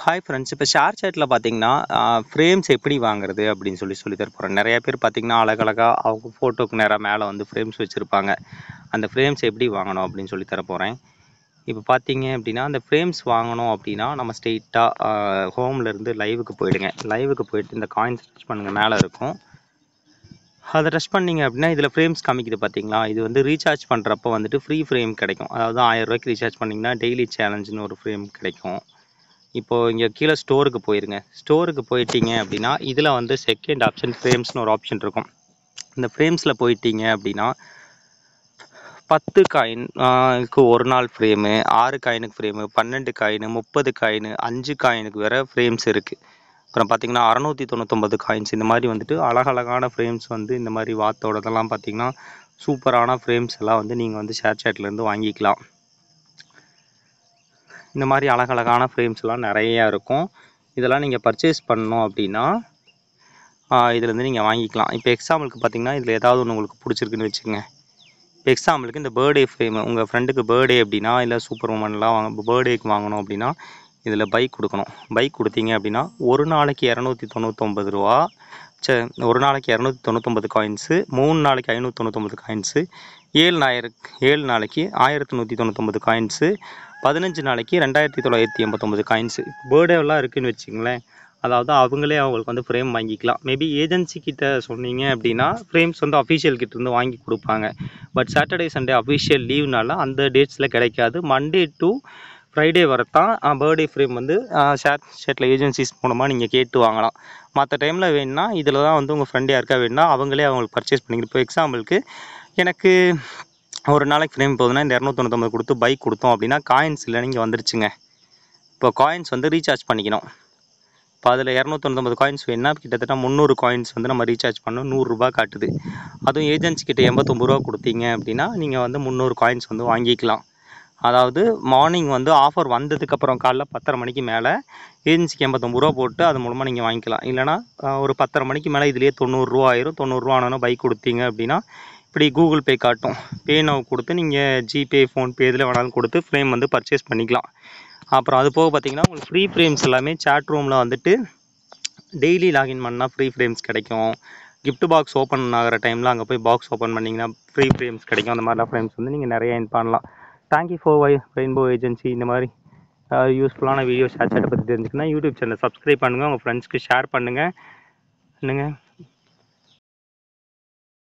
Hi friends. இப்போ share சேட்டில் பார்த்தீங்கன்னா, frames எப்படி வாங்குறது அப்படின்னு சொல்லி தர போகிறேன். நிறைய பேர் பார்த்தீங்கன்னா, அழகழகா அவங்க ஃபோட்டோக்கு நேரா மேலே வந்து ஃப்ரேம்ஸ் வச்சுருப்பாங்க. அந்த ஃப்ரேம்ஸ் எப்படி வாங்கணும் அப்படின்னு சொல்லி தர போகிறேன். இப்போ பார்த்தீங்க அப்படின்னா, அந்த ஃப்ரேம்ஸ் வாங்கணும் அப்படின்னா, நம்ம ஸ்ட்ரெயிட்டாக ஹோம்லேருந்து லைவுக்கு போயிடுங்க. லைவுக்கு போயிட்டு இந்த காயின்ஸ் டச் பண்ணுங்கள், மேலே இருக்கும். அதை டச் பண்ணிங்க அப்படின்னா, இதில் ஃப்ரேம்ஸ் காமிக்குது பார்த்தீங்களா? இது வந்து ரீசார்ஜ் பண்ணுறப்போ வந்துட்டு ஃப்ரீ ஃப்ரேம் கிடைக்கும். அதாவது ரூ. 1000 ரீசார்ஜ் பண்ணிங்கன்னா டெய்லி சேலஞ்சுன்னு ஒரு ஃப்ரேம் கிடைக்கும். இப்போது இங்கே கீழே ஸ்டோருக்கு போயிருங்க. ஸ்டோருக்கு போயிட்டீங்க அப்படின்னா, இதில் வந்து செகண்ட் ஆப்ஷன் ஃப்ரேம்ஸ்னு ஒரு ஆப்ஷன் இருக்கும். இந்த ஃப்ரேம்ஸில் போயிட்டீங்க அப்படின்னா 10 காயின் க்கு ஒரு நாள் ஃப்ரேமு, 6 காயினுக்கு ஃப்ரேமு, 12 காயினு, 30 காயினு, 5 காயினுக்கு வேறு ஃப்ரேம்ஸ் இருக்குது. அப்புறம் பார்த்தீங்கன்னா 699 காயின்ஸ், இந்த மாதிரி வந்துட்டு அழகழகான ஃப்ரேம்ஸ் வந்து இந்த மாதிரி வாத்தோடதெல்லாம் பார்த்தீங்கன்னா சூப்பரான ஃப்ரேம்ஸ் எல்லாம் வந்து நீங்கள் வந்து ஷேர் சேட்லேருந்து வாங்கிக்கலாம். இந்த மாதிரி அழகழகான ஃப்ரேம்ஸ்லாம் நிறையா இருக்கும். இதெல்லாம் நீங்கள் பர்ச்சேஸ் பண்ணணும் அப்படின்னா இதுலேருந்து நீங்கள் வாங்கிக்கலாம். இப்போ எக்ஸாம்பிளுக்கு பார்த்தீங்கன்னா, இதில் ஏதாவது ஒன்று உங்களுக்கு பிடிச்சிருக்குன்னு வச்சுக்கோங்க. இப்போ எக்ஸாம்பிளுக்கு இந்த பர்த்டே ஃப்ரேமு, உங்கள் ஃப்ரெண்டுக்கு பர்த்டே அப்படின்னா, இல்லை சூப்பர் உமன்லாம் பர்த்டேக்கு வாங்கணும் அப்படின்னா இதில் பைக் கொடுக்கணும். பைக் கொடுத்தீங்க அப்படின்னா ஒரு நாளைக்கு ரூ. 299, ஒரு நாளைக்கு 299 காயின்ஸு, 3 நாளைக்கு 599 காயின்ஸு, 7 நாளைக்கு 1199 காயின்ஸு, 15 நாளைக்கு 2989 காயின்ஸு. பர்த்டேலாம் இருக்குதுன்னு வச்சுங்களேன். அதாவது அவங்களே அவங்களுக்கு வந்து ஃப்ரேம் வாங்கிக்கலாம். மேபி ஏஜென்சி கிட்ட சொன்னீங்க அப்படின்னா ஃப்ரேம்ஸ் வந்து அஃபிஷியல் கிட்டேருந்து வாங்கி கொடுப்பாங்க. பட் சாட்டர்டே சண்டே அஃபிஷியல் லீவ்னால அந்த டேட்ஸில் கிடைக்காது. மண்டே டு ஃப்ரைடே வரத்தான் பர்த்டே ஃப்ரேம் வந்து ஷேர் சேட்டில் ஏஜென்சிஸ் மூலமாக நீங்கள் கேட்டு வாங்கலாம். மற்ற டைமில் வேணுன்னா இதில் தான் வந்து உங்கள் ஃப்ரெண்டு யாருக்கா வேணுன்னா அவங்களே அவங்களுக்கு பர்ச்சேஸ் பண்ணிக்கலாம். இப்போ எக்ஸாம்பிளுக்கு எனக்கு ஒரு நாளைக்கு ஃப்ரேம் போகுதுன்னா இந்த 299 கொடுத்து பைக் கொடுத்தோம் அப்படின்னா காயின்ஸ் இல்லை நீங்கள் வந்துருச்சுங்க. இப்போ காயின்ஸ் வந்து ரீசார்ஜ் பண்ணிக்கணும். இப்போ அதில் 299 காயின்ஸ் வேணுன்னா கிட்டத்தட்ட 300 காயின்ஸ் வந்து நம்ம ரீசார்ஜ் பண்ணோம். ₹100 காட்டுது. அதுவும் ஏஜென்சி கிட்ட ₹89 கொடுத்தீங்க அப்படின்னா நீங்கள் வந்து 300 காயின்ஸ் வந்து வாங்கிக்கலாம். அதாவது மார்னிங் வந்து ஆஃபர் வந்ததுக்கப்புறம் காலைல 10:30 மணிக்கு மேலே ஏஜென்சிக்கு ₹89 போட்டு அது மூலமாக நீங்கள் வாங்கிக்கலாம். இல்லைனா ஒரு 10:30 மணிக்கு மேலே இதுலேயே ₹90 ஆயிரும். ₹90 ஆனோன்னா பைக் கொடுத்தீங்க அப்படின்னா இப்படி கூகுள் பே காட்டும். பே நவ் கொடுத்து நீங்கள் ஜிபே, ஃபோன்பே எதில் வேணாலும் கொடுத்து ஃப்ரேம் வந்து பர்ச்சேஸ் பண்ணிக்கலாம். அப்புறம் அது போக பார்த்தீங்கன்னா உங்களுக்கு ஃப்ரீ ஃப்ரேம்ஸ் எல்லாமே சேட் ரூமில் வந்துட்டு டெய்லி லாகின் பண்ணால் ஃப்ரீ ஃப்ரேம்ஸ் கிடைக்கும். கிஃப்ட் பாக்ஸ் ஓப்பன் ஆகிற டைமில் அங்கே போய் பாக்ஸ் ஓப்பன் பண்ணிங்கன்னா ஃப்ரீ ஃப்ரேம்ஸ் கிடைக்கும். அந்த மாதிரிலாம் ஃப்ரேம்ஸ் வந்து நீங்கள் நிறைய எர்ன் பண்ணலாம். Thank you for rainbow agency. இந்த மாதிரி யூஸ்ஃபுல்லான வீடியோ ஷேர் சேட்டை பற்றி தெரிஞ்சுக்கணும்னா யூடியூப் சேனல் சப்ஸ்கிரைப் பண்ணுங்கள், உங்கள் ஃப்ரெண்ட்ஸ்க்கு ஷேர் பண்ணுங்கள். என்னங்க